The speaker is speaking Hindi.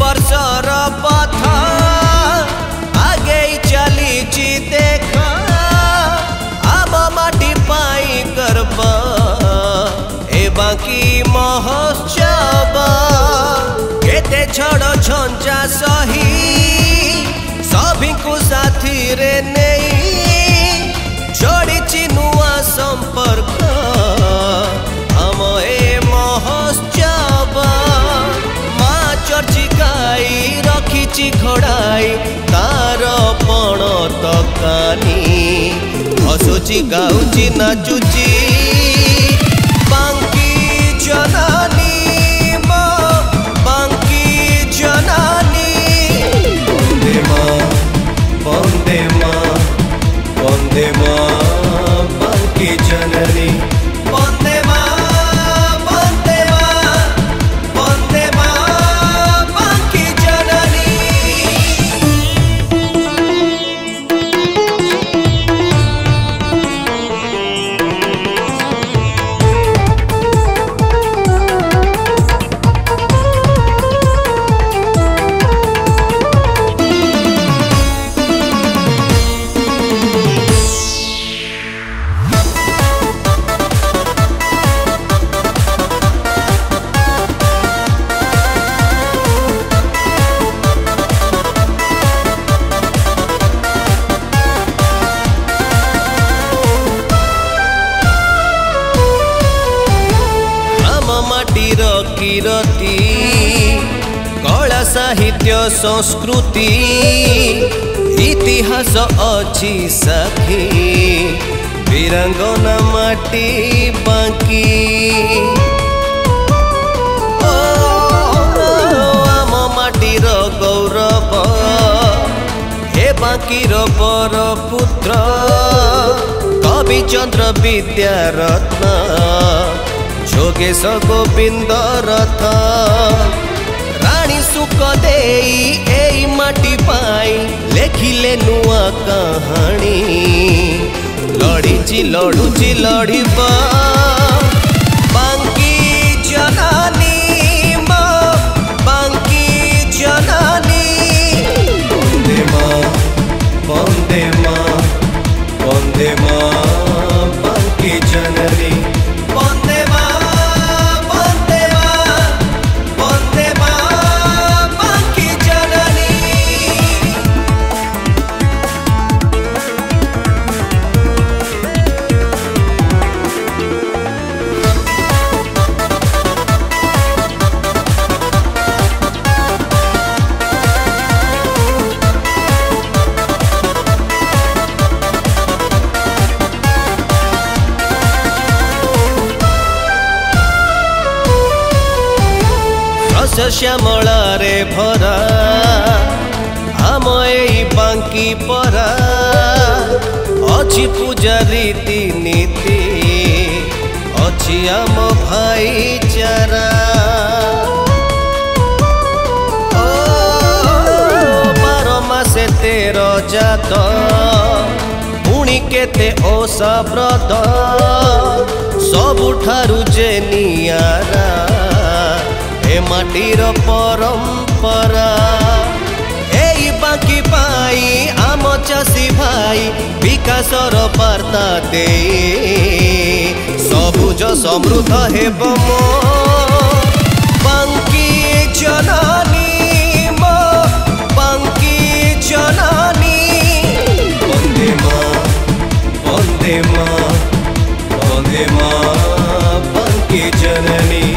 वर्षर पथ आगे चली देख आम माटी पाई गर्व ए बाकी महोत्सव केते छड़ छंचा सही सभी को साथी रे नहीं जोड़ी नुआ संपर्क हम ए महोत्सव माँ चर्ची गाई रखी घोड़ाई तार पण तकानी हसुची गाउची नाचुची बांकी जनानी मो बांकी जनानी वंदे माँ वंदे माँ वंदे माँ बांकी जननी वंदे माँ वंदे माँ वंदे माँ बांकी जननी। माटीर कीरती कला साहित्य संस्कृति इतिहास अच्छी साखी वीरांगना माटी बांकी आम माटीर गौरव हे बांकीर बर पुत्र कवि चंद्र विद्यारत्न जोगेश गोविंद रथ रानी सुखदेई एई माटी पाई लेखिले नुआ कहानी लड़ीची लड़ुची लड़ब बांकी जनानी मो बांकी जनानी वंदे माँ वंदे माँ वंदे माँ बांकी जननी वंदे माँ वंदे माँ वंदे माँ बांकी जननी। श्यामला रे भरा आम एई बांकी परा अच्छी पूजा रीति नीति अच्छी आम भाईचारा बार मासे 13 जात पुणी केते ओषा व्रत सबुठारु जे नियारा ए माटीर परंपरा एई बांकी पाई आम चाषी भाई विकासर वार्ता दे सबुज समृद्ध हेब मो बांकी जननी मो बांकी जननी वंदे माँ वंदे माँ वंदे माँ बांकी जननी।